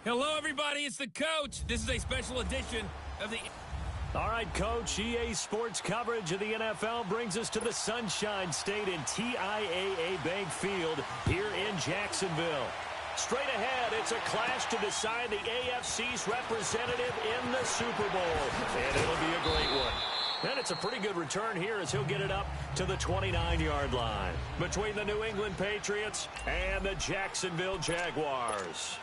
Hello, everybody. It's the coach. This is a special edition of the... All right, Coach, EA Sports coverage of the NFL brings us to the Sunshine State in TIAA Bank Field here in Jacksonville. Straight ahead, it's a clash to decide the AFC's representative in the Super Bowl, and it'll be a great one. And it's a pretty good return here as he'll get it up to the 29-yard line between the New England Patriots and the Jacksonville Jaguars.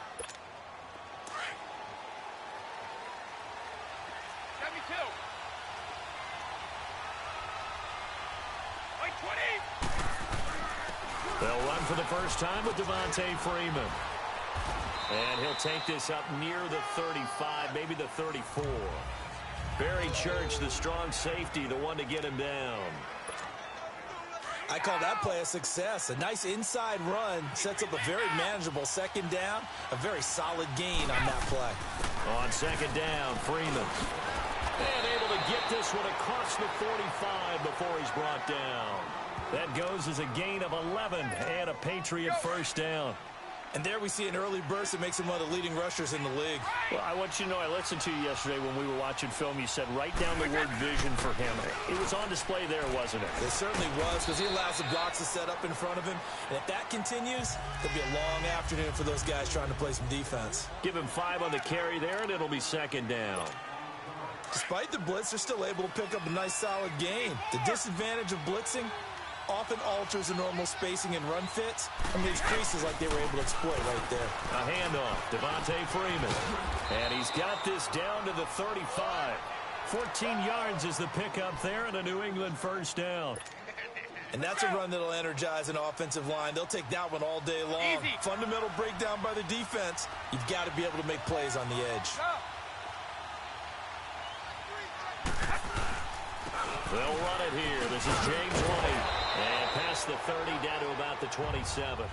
They'll run for the first time with Devontae Freeman. And he'll take this up near the 35, maybe the 34. Barry Church, the strong safety, the one to get him down. I call that play a success. A nice inside run sets up a very manageable second down. A very solid gain on that play. On second down, Freeman. And able to get this one across the 45 before he's brought down. That goes as a gain of 11 and a Patriot first down. And there we see an early burst that makes him one of the leading rushers in the league. Well, I want you to know, I listened to you yesterday when we were watching film. You said write down the word vision for him. It was on display there, wasn't it? It certainly was, because he allows the blocks to set up in front of him. And if that continues, it'll be a long afternoon for those guys trying to play some defense. Give him 5 on the carry there, and it'll be second down. Despite the blitz, they're still able to pick up a nice, solid gain. The disadvantage of blitzing often alters the normal spacing and run fits, and leaves creases like they were able to exploit right there. A handoff, Devontae Freeman. And he's got this down to the 35. 14 yards is the pickup there, and a New England first down. And that's a run that'll energize an offensive line. They'll take that one all day long. Easy. Fundamental breakdown by the defense. You've got to be able to make plays on the edge. They'll run it here. This is James White. And past the 30 down to about the 27.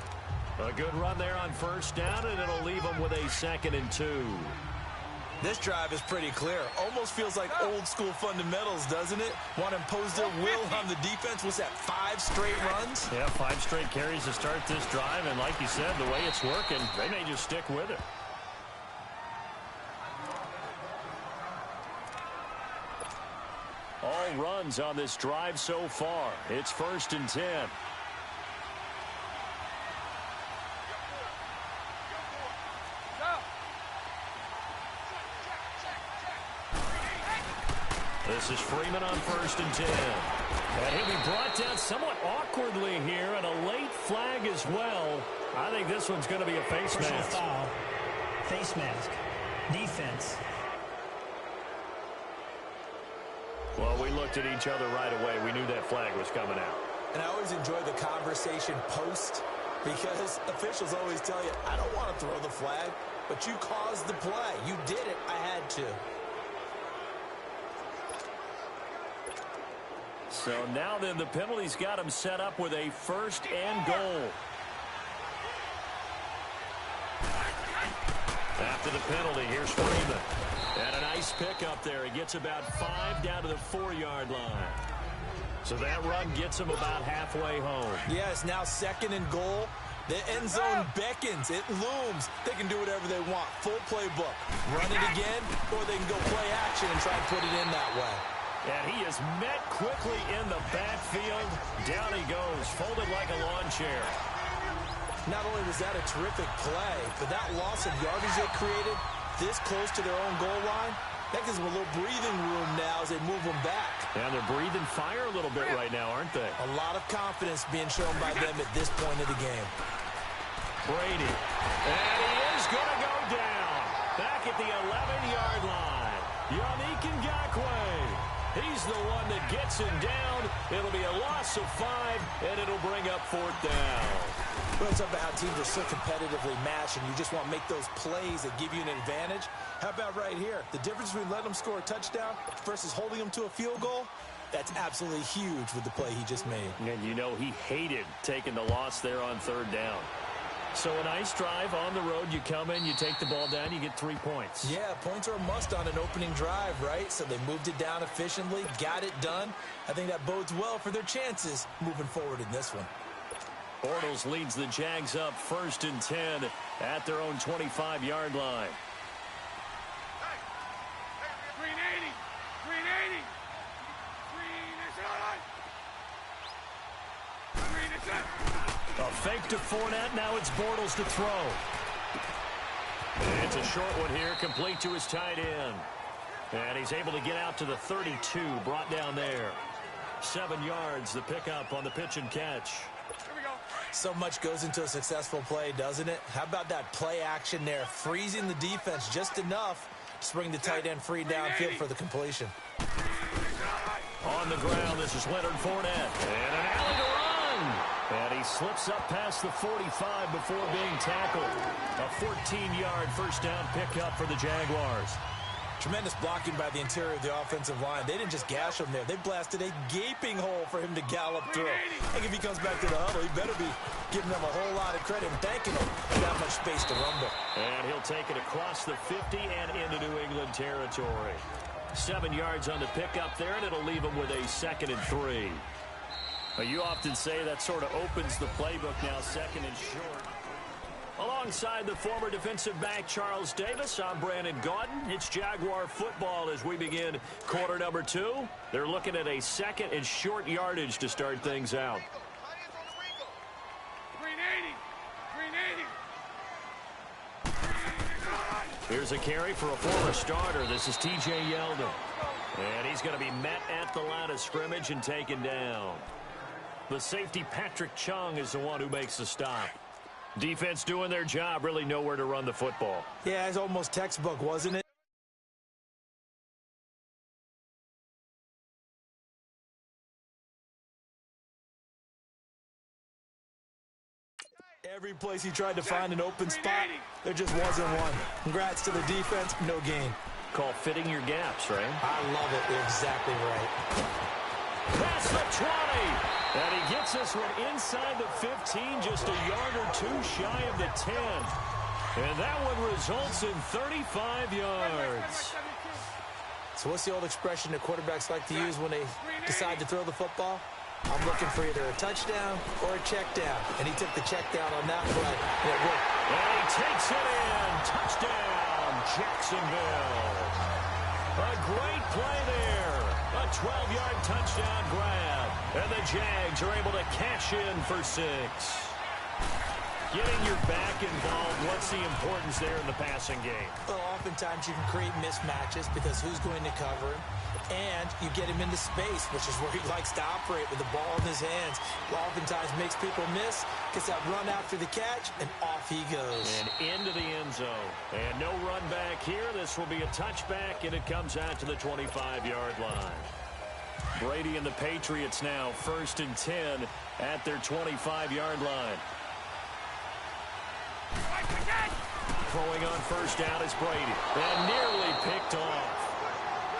A good run there on first down, and it'll leave them with a 2nd and 2. This drive is pretty clear. Almost feels like old school fundamentals, doesn't it? Want to impose their will on the defense. Was that 5 straight runs? Yeah, 5 straight carries to start this drive, and like you said, the way it's working, they may just stick with it. All runs on this drive so far. It's 1st and 10. This is Freeman on 1st and 10. And he'll be brought down somewhat awkwardly here, and a late flag as well. I think this one's going to be a face Personal mask. foul, face mask, defense. Well, we looked at each other right away. We knew that flag was coming out. And I always enjoy the conversation post, because officials always tell you, I don't want to throw the flag, but you caused the play. You did it. I had to. So now then, the penalty's got him set up with a 1st and goal. After the penalty, here's Freeman. And a nice pick up there. He gets about 5 down to the 4-yard line. So that run gets him about halfway home. Yeah, it's now 2nd and goal. The end zone beckons. It looms. They can do whatever they want. Full playbook. Run it again, or they can go play action and try and put it in that way. And he is met quickly in the backfield. Down he goes, folded like a lawn chair. Not only was that a terrific play, but that loss of yardage they created this close to their own goal line, that gives them a little breathing room now as they move them back. And they're breathing fire a little bit right now, aren't they? A lot of confidence being shown by them at this point of the game. Brady. And he is going to go down. Back at the 11-yard line. Yannick Ngakoue. He's the one that gets him down. It'll be a loss of 5, and it'll bring up 4th down. Well, it's about how teams are so competitively matched, and you just want to make those plays that give you an advantage. How about right here? The difference between letting them score a touchdown versus holding them to a field goal, that's absolutely huge with the play he just made. And you know he hated taking the loss there on 3rd down. So a nice drive on the road. You come in, you take the ball down, you get 3 points. Yeah, points are a must on an opening drive, right? So they moved it down efficiently, got it done. I think that bodes well for their chances moving forward in this one. Bortles leads the Jags up 1st and 10 at their own 25-yard line. A fake to Fournette. Now it's Bortles to throw. And it's a short one here, complete to his tight end. And he's able to get out to the 32, brought down there. 7 yards, the pickup on the pitch and catch. So much goes into a successful play, doesn't it? How about that play action there, freezing the defense just enough to bring the tight end free downfield for the completion. On the ground, this is Leonard Fournette. And an alley to run. And he slips up past the 45 before being tackled. A 14-yard first down pickup for the Jaguars. Tremendous blocking by the interior of the offensive line. They didn't just gash him there. They blasted a gaping hole for him to gallop through. I think if he comes back to the huddle, he better be giving them a whole lot of credit and thanking them for that much space to rumble. And he'll take it across the 50 and into New England territory. 7 yards on the pickup there, and it'll leave him with a 2nd and 3. You often say that sort of opens the playbook now, 2nd and short. Alongside the former defensive back Charles Davis, I'm Brandon Gaudin. It's Jaguar football as we begin quarter number 2. They're looking at a 2nd and short yardage to start things out. Here's a carry for a former starter. This is T.J. Yeldon. And he's going to be met at the line of scrimmage and taken down. The safety, Patrick Chung, is the one who makes the stop. Defense doing their job, really nowhere to run the football. Yeah, it's almost textbook, wasn't it? Every place he tried to find an open spot, there just wasn't one. Congrats to the defense, no gain. Called fitting your gaps, right? I love it. You're exactly right. Past the 20. And he gets this one inside the 15, just a yard or 2 shy of the 10. And that one results in 35 yards. So what's the old expression that quarterbacks like to use when they decide to throw the football? I'm looking for either a touchdown or a check down. And he took the check down on that play. And it worked. And he takes it in. Touchdown, Jacksonville. A great play there. A 12-yard touchdown grab. And the Jags are able to cash in for 6. Getting your back involved, what's the importance there in the passing game? Well, oftentimes you can create mismatches because who's going to cover him? And you get him into space, which is where he likes to operate with the ball in his hands. Oftentimes makes people miss, gets that run after the catch, and off he goes. And into the end zone. And no run back here. This will be a touchback, and it comes out to the 25-yard line. Brady and the Patriots now 1st and 10 at their 25-yard line. Throwing on first down is Brady. And nearly picked off.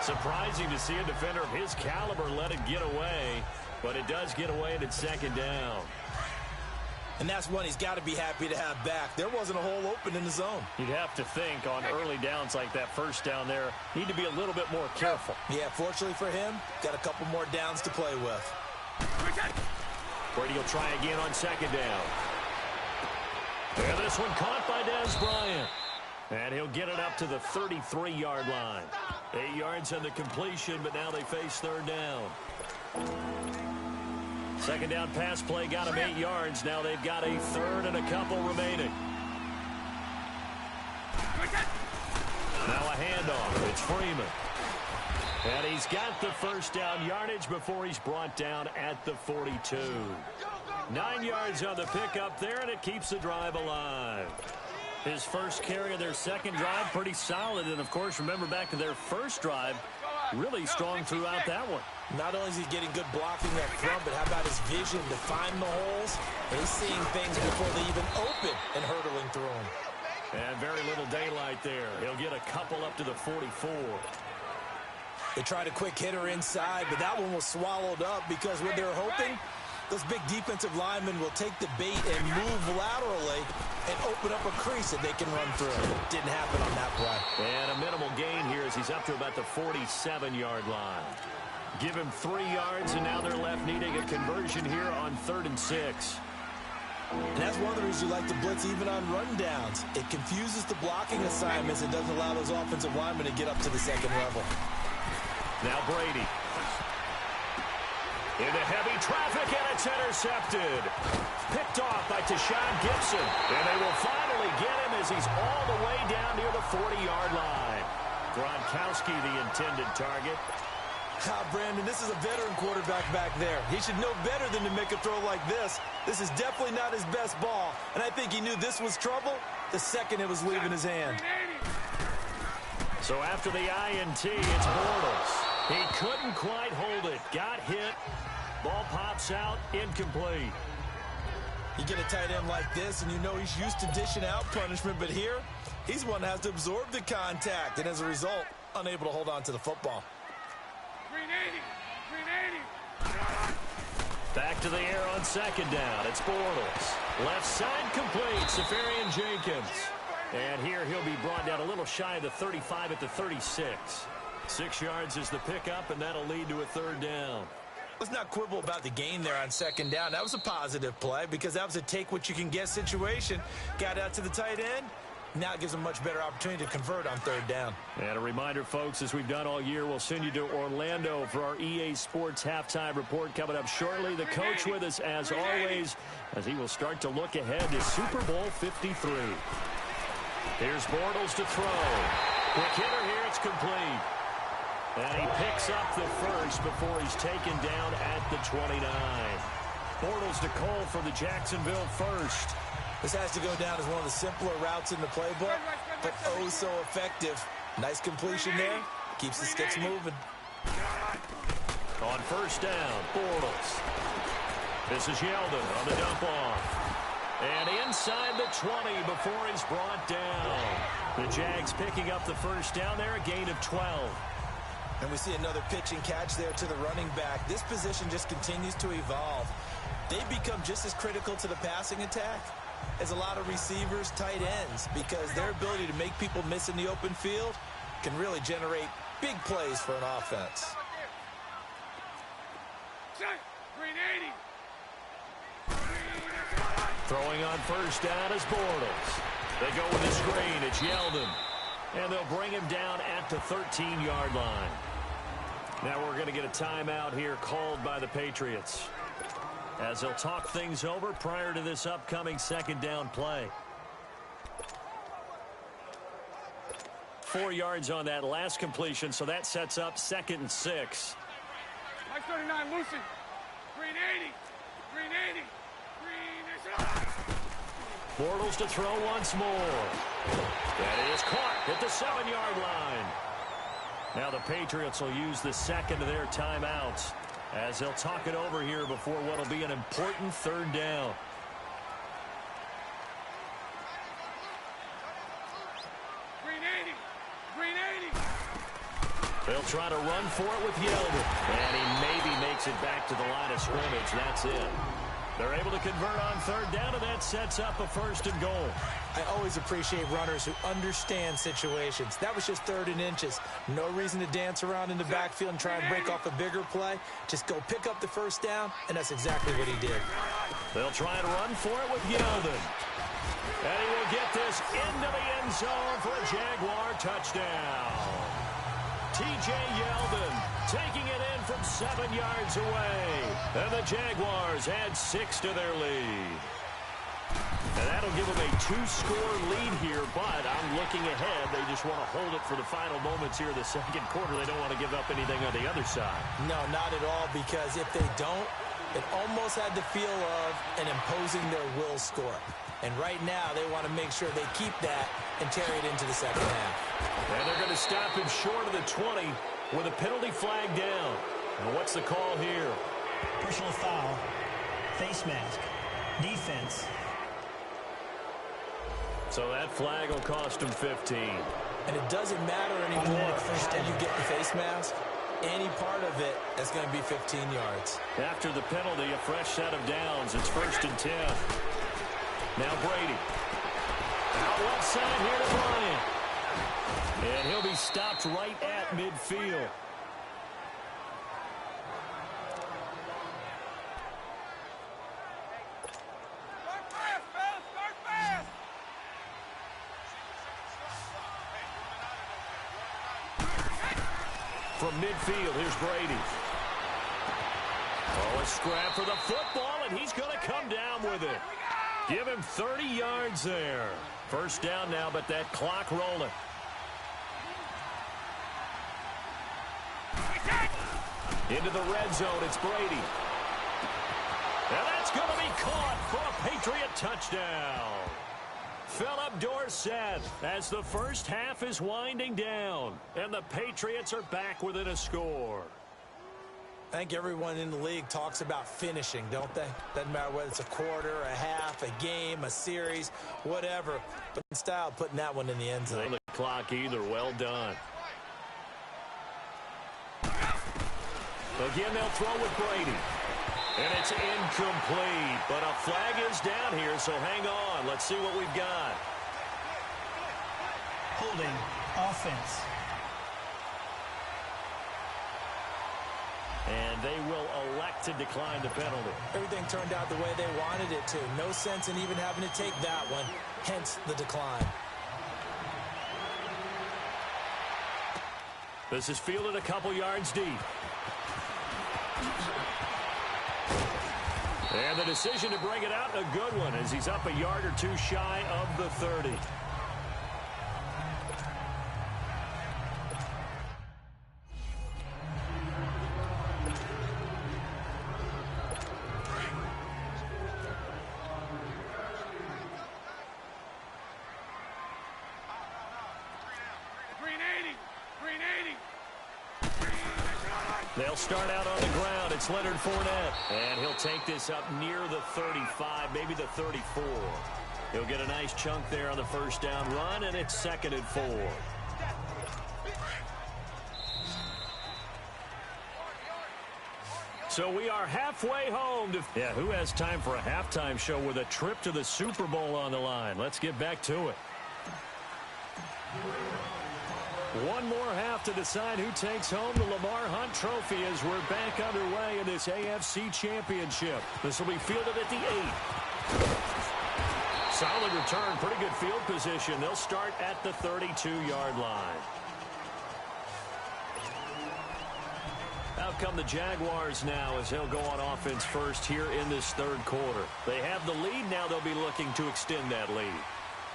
Surprising to see a defender of his caliber let it get away, but it does get away and it's 2nd down. And that's one he's got to be happy to have back. There wasn't a hole open in the zone. You'd have to think on early downs like that first down there, need to be a little bit more careful. Yeah, fortunately for him, got a couple more downs to play with. Brady will try again on 2nd down. And this one caught by Dez Bryant. And he'll get it up to the 33-yard line. 8 yards on the completion, but now they face 3rd down. 2nd down pass play got him 8 yards. Now they've got a 3rd and a couple remaining. Now a handoff. It's Freeman. And he's got the first down yardage before he's brought down at the 42. 9 yards on the pickup there, and it keeps the drive alive. His first carry of their 2nd drive, pretty solid. And, of course, remember back to their first drive, really strong throughout that one. Not only is he getting good blocking up front, but how about his vision to find the holes? He's seeing things before they even open and hurtling through them. And very little daylight there. He'll get a couple up to the 44. They tried a quick hitter inside, but that one was swallowed up because what they're hoping, those big defensive linemen will take the bait and move laterally and open up a crease that they can run through. Didn't happen on that play. And a minimal gain here as he's up to about the 47-yard line. Give him 3 yards, and now they're left needing a conversion here on 3rd and 6. And that's one of the reasons you like to blitz even on rundowns. It confuses the blocking assignments and doesn't allow those offensive linemen to get up to the second level. Now Brady. Into heavy traffic, and it's intercepted. Picked off by Tashawn Gibson. And they will finally get him as he's all the way down near the 40-yard line. Gronkowski, the intended target. Brandon, this is a veteran quarterback back there. He should know better than to make a throw like this. This is definitely not his best ball, and I think he knew this was trouble the second it was leaving his hand. So after the INT, it's Bortles. He couldn't quite hold it. Got hit. Ball pops out. Incomplete. You get a tight end like this, and you know he's used to dishing out punishment, but here, he's one that has to absorb the contact, and as a result, unable to hold on to the football. Back to the air on second down. It's Bortles. Left side complete. Safarian Jenkins. And here he'll be brought down a little shy of the 35 at the 36. 6 yards is the pickup, and that'll lead to a third down. Let's not quibble about the gain there on second down. That was a positive play because that was a take-what-you-can-get situation. Got out to the tight end. Now it gives them a much better opportunity to convert on third down. And a reminder, folks, as we've done all year, we'll send you to Orlando for our EA Sports halftime report coming up shortly. The coach with us, as always, as he will start to look ahead to Super Bowl 53. Here's Bortles to throw. Quick hitter here. It's complete. And he picks up the first before he's taken down at the 29. Bortles to Cole for the Jacksonville first. This has to go down as one of the simpler routes in the playbook, but oh so effective. Nice completion there. Keeps the sticks moving. On first down, Bortles. This is Yeldon on the dump off. And inside the 20 before he's brought down. The Jags picking up the first down there, a gain of 12. And we see another pitch and catch there to the running back. This position just continues to evolve. They become just as critical to the passing attack as a lot of receivers, tight ends, because their ability to make people miss in the open field can really generate big plays for an offense. Throwing on first down is Bortles. They go with a screen. It's Yeldon. And they'll bring him down at the 13-yard line. Now we're going to get a timeout here called by the Patriots, as they'll talk things over prior to this upcoming second down play. 4 yards on that last completion, so that sets up 2nd and 6. Mike 39, loosen. Green 80. Green 80. Green is Bortles to throw once more. That is caught at the 7-yard line. Now the Patriots will use the second of their timeouts, as they'll talk it over here before what will be an important third down. Green 80. Green 80. They'll try to run for it with Yeldon. And he maybe makes it back to the line of scrimmage. That's it. They're able to convert on third down, and that sets up a 1st and goal. I always appreciate runners who understand situations. That was just 3rd and inches. No reason to dance around in the backfield and try and break off a bigger play. Just go pick up the first down, and that's exactly what he did. They'll try and run for it with Yeldon. And he will get this into the end zone for a Jaguar touchdown. T.J. Yeldon taking it in from 7 yards away. And the Jaguars add 6 to their lead. And that'll give them a 2-score lead here, but I'm looking ahead. They just want to hold it for the final moments here of the second quarter. They don't want to give up anything on the other side. No, not at all, because if they don't, it almost had the feel of an imposing their will score. And right now, they want to make sure they keep that and carry it into the second half. And they're going to stop him short of the 20 with a penalty flag down. And what's the call here? Personal foul. Face mask. Defense. So that flag will cost him 15. And it doesn't matter anymore how you get the face mask. Any part of it, that's going to be 15 yards. After the penalty, a fresh set of downs. It's 1st and 10. Now Brady. Out left side here to Bryant. And he'll be stopped right at midfield. midfield. Here's Brady. Oh, a scrap for the football, and he's going to come down with it. Give him 30 yards there. First down now, but that clock rolling. Into the red zone, it's Brady. And that's going to be caught for a Patriot touchdown. Philip Dorsett as the first half is winding down. And the Patriots are back within a score. I think everyone in the league talks about finishing, don't they? Doesn't matter whether it's a quarter, a half, a game, a series, whatever. But in style, putting that one in the end zone. On the clock either. Well done. Again, they'll throw with Brady. And it's incomplete. But a flag is down here, so hang on. Let's see what we've got. Holding offense. And they will elect to decline the penalty. Everything turned out the way they wanted it to. No sense in even having to take that one, hence the decline. This is fielded a couple yards deep. And the decision to bring it out, a good one, as he's up a yard or two shy of the 30. They'll start out on the ground. It's Leonard Fournette. And he'll take this up near the 35, maybe the 34. He'll get a nice chunk there on the first down run, and it's 2nd and 4. So we are halfway home. Yeah, who has time for a halftime show with a trip to the Super Bowl on the line? Let's get back to it. One more half to decide who takes home the Lamar Hunt Trophy as we're back underway in this AFC Championship. This will be fielded at the 8. Solid return, pretty good field position. They'll start at the 32-yard line. Out come the Jaguars now as they'll go on offense first here in this third quarter. They have the lead. Now they'll be looking to extend that lead.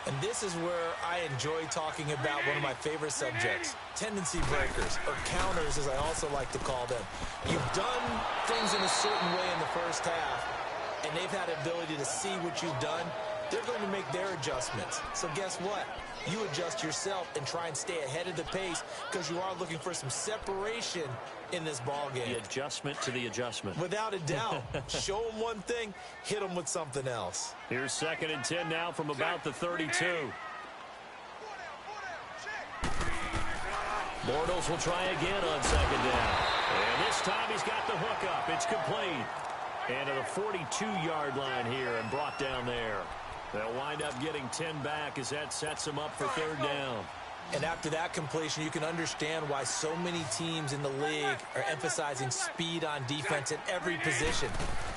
And this is where I enjoy talking about one of my favorite subjects, tendency breakers, or counters as I also like to call them. You've done things in a certain way in the first half, and they've had the ability to see what you've done. They're going to make their adjustments. So guess what? You adjust yourself and try and stay ahead of the pace because you are looking for some separation in this ball game. The adjustment to the adjustment. Without a doubt. Show them one thing, hit them with something else. Here's 2nd and 10 now from about the 32. Bortles will try again on 2nd down. And this time he's got the hook up. It's complete. And to the 42-yard line here and brought down there. They'll wind up getting 10 back as that sets them up for 3rd down. And after that completion, you can understand why so many teams in the league are emphasizing speed on defense at every position.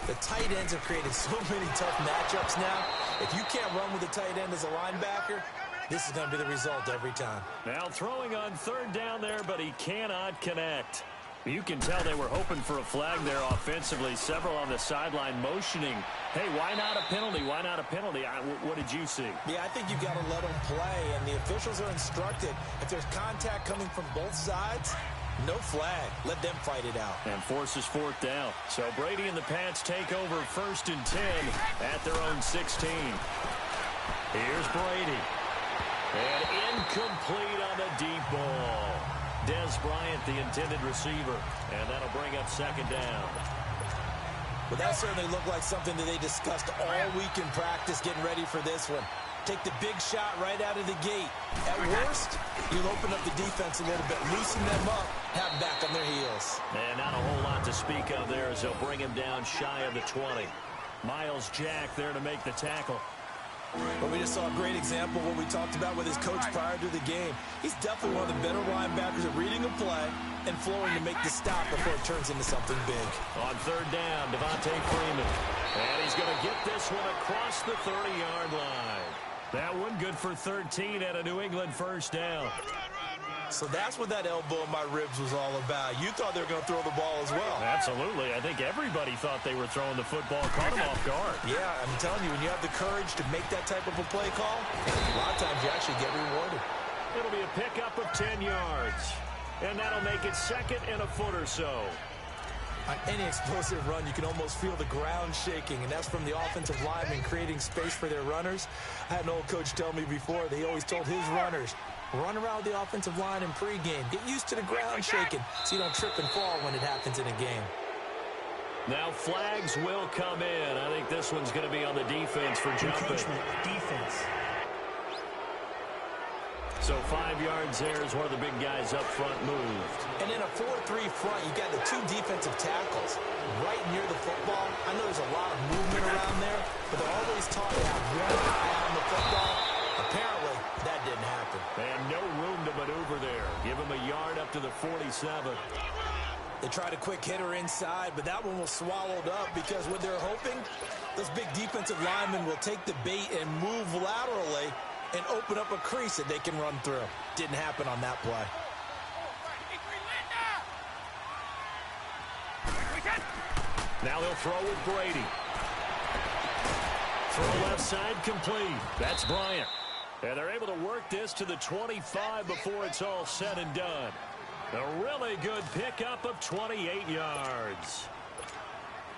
The tight ends have created so many tough matchups now. If you can't run with a tight end as a linebacker, this is going to be the result every time. Now throwing on 3rd down there, but he cannot connect. You can tell they were hoping for a flag there offensively. Several on the sideline motioning, hey, why not a penalty? Why not a penalty? What did you see? Yeah, I think you've got to let them play, and the officials are instructed. If there's contact coming from both sides, no flag. Let them fight it out. And forces 4th down. So Brady and the Pats take over 1st and 10 at their own 16. Here's Brady. And incomplete on the deep ball. Dez Bryant, the intended receiver, and that'll bring up 2nd down. Well, that certainly looked like something that they discussed all week in practice getting ready for this one. Take the big shot right out of the gate. At worst, you'll open up the defense a little bit, loosen them up, have them back on their heels. And not a whole lot to speak of there as they'll bring him down shy of the 20. Miles Jack there to make the tackle. But we just saw a great example of what we talked about with his coach prior to the game. He's definitely one of the better linebackers at reading a play and flowing to make the stop before it turns into something big. On 3rd down, Devontae Freeman. And he's going to get this one across the 30-yard line. That one good for 13 at a New England 1st down. So that's what that elbow in my ribs was all about. You thought they were going to throw the ball as well. Absolutely. I think everybody thought they were throwing the football, caught them off guard. Yeah, I'm telling you, when you have the courage to make that type of a play call, a lot of times you actually get rewarded. It'll be a pickup of 10 yards. And that'll make it second and a foot or so. On any explosive run, you can almost feel the ground shaking, and that's from the offensive linemen creating space for their runners. I had an old coach tell me before, they always told his runners, run around the offensive line in pregame. Get used to the ground shaking so you don't trip and fall when it happens in a game. Now flags will come in. I think this one's going to be on the defense for jumping. Defense. So 5 yards there as one of the big guys up front moved. And in a 4-3 front, you got the two defensive tackles right near the football. I know there's a lot of movement around there, but they're always taught to have one eye on the football. Apparently, that didn't happen. And no room to maneuver there. Give him a yard up to the 47. They tried a quick hitter inside, but that one was swallowed up because what they're hoping, those big defensive linemen will take the bait and move laterally and open up a crease that they can run through. Didn't happen on that play. Now they'll throw with Brady. Throw left side complete. That's Bryant. And they're able to work this to the 25 before it's all said and done. A really good pickup of 28 yards.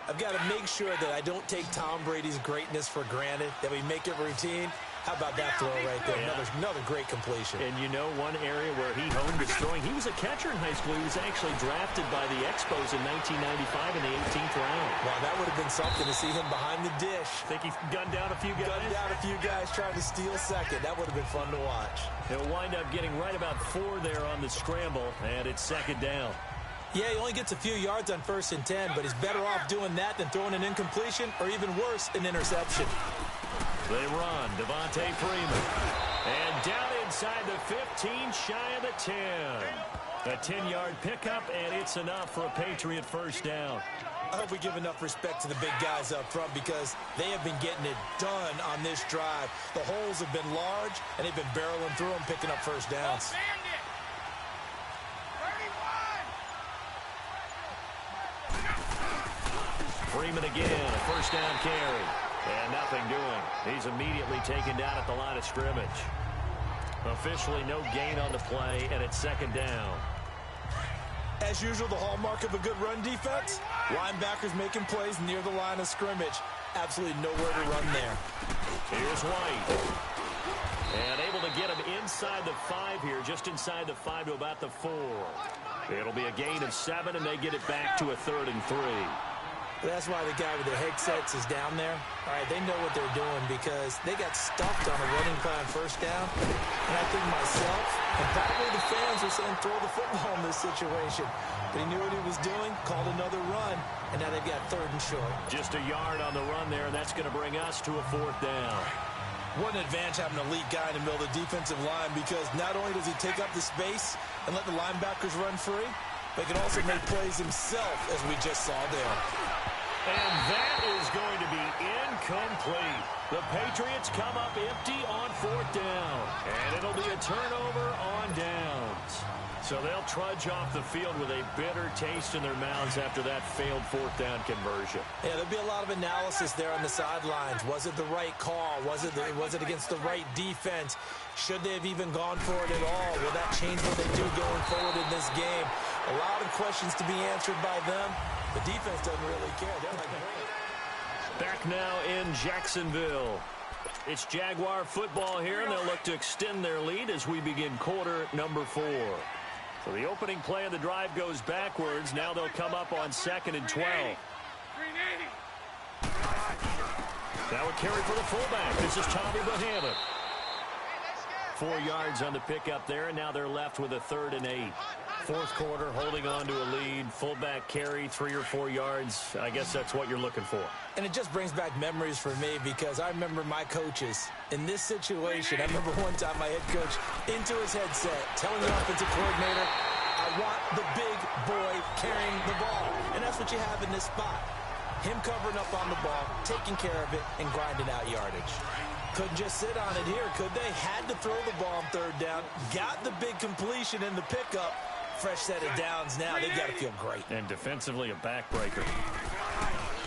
I've got to make sure that I don't take Tom Brady's greatness for granted, that we make it routine. How about that throw right there? Yeah. Another great completion. And you know one area where he honed his throwing, he was a catcher in high school. He was actually drafted by the Expos in 1995 in the 18th round. Wow, that would have been something to see him behind the dish. Think he gunned down a few guys? Gunned down a few guys trying to steal second. That would have been fun to watch. He'll wind up getting right about 4 there on the scramble, and it's second down. Yeah, he only gets a few yards on 1st and 10, but he's better off doing that than throwing an incompletion or even worse, an interception. They run, Devontae Freeman. And down inside the 15, shy of the 10. A 10-yard pickup, and it's enough for a Patriot first down. I hope we give enough respect to the big guys up front because they have been getting it done on this drive. The holes have been large, and they've been barreling through them, picking up first downs. Freeman again, a first down carry. And nothing doing. He's immediately taken down at the line of scrimmage. Officially no gain on the play, and it's second down. As usual, the hallmark of a good run defense, linebackers making plays near the line of scrimmage. Absolutely nowhere to run there. Here's White. And able to get him inside the 5 here, just inside the 5 to about the 4. It'll be a gain of 7, and they get it back to a 3rd and 3. That's why the guy with the headsets is down there. All right, they know what they're doing because they got stuffed on a running play on first down. And I think myself and probably the fans were saying throw the football in this situation. But he knew what he was doing, called another run, and now they've got 3rd and short. Just a yard on the run there. That's going to bring us to a 4th down. What an advantage having an elite guy in the middle of the defensive line because not only does he take up the space and let the linebackers run free, but he can also make plays himself, as we just saw there. And that is going to be incomplete. The Patriots come up empty on 4th down. And it'll be a turnover on downs. So they'll trudge off the field with a bitter taste in their mouths after that failed 4th down conversion. Yeah, there'll be a lot of analysis there on the sidelines. Was it the right call? Was it against the right defense? Should they have even gone for it at all? Will that change what they do going forward in this game? A lot of questions to be answered by them. The defense doesn't really care. They're like, back now in Jacksonville. It's Jaguar football here, and they'll look to extend their lead as we begin quarter number 4. So the opening play of the drive goes backwards. Now they'll come up on 2nd and 12. Now a carry for the fullback. This is Tommy Bahama. 4 yards on the pickup there, and now they're left with a 3rd and 8. 4th quarter, holding on to a lead. Fullback carry, 3 or 4 yards. I guess that's what you're looking for. And it just brings back memories for me because I remember my coaches in this situation. I remember one time my head coach into his headset telling the offensive coordinator, I want the big boy carrying the ball. And that's what you have in this spot. Him covering up on the ball, taking care of it, and grinding out yardage. Couldn't just sit on it here, could they? Had to throw the ball on third down. Got the big completion in the pickup. Fresh set of downs now. They've got to feel great. And defensively, a backbreaker.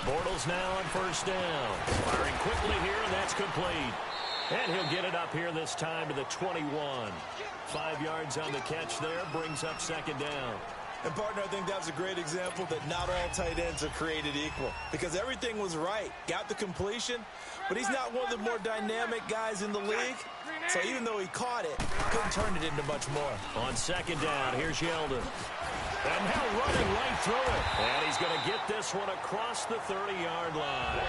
Bortles now on first down. Firing quickly here, and that's complete. And he'll get it up here this time to the 21. 5 yards on the catch there, brings up second down. And, partner, I think that was a great example that not all tight ends are created equal. Because everything was right. Got the completion, but he's not one of the more dynamic guys in the league. So even though he caught it, couldn't turn it into much more. On second down, here's Yeldon. And now running right through it. And he's going to get this one across the 30-yard line.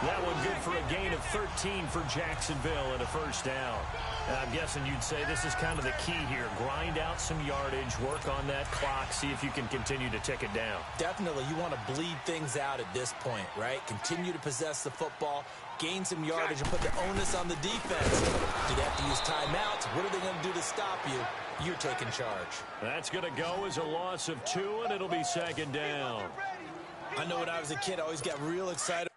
That one good for a gain of 13 for Jacksonville and a first down. And I'm guessing you'd say this is kind of the key here. Grind out some yardage, work on that clock, see if you can continue to tick it down. Definitely. You want to bleed things out at this point, right? Continue to possess the football, gain some yardage, and put the onus on the defense. Do they have to use timeouts? What are they going to do to stop you? You're taking charge. That's going to go as a loss of 2, and it'll be second down. I know when I was a kid, I always got real excited.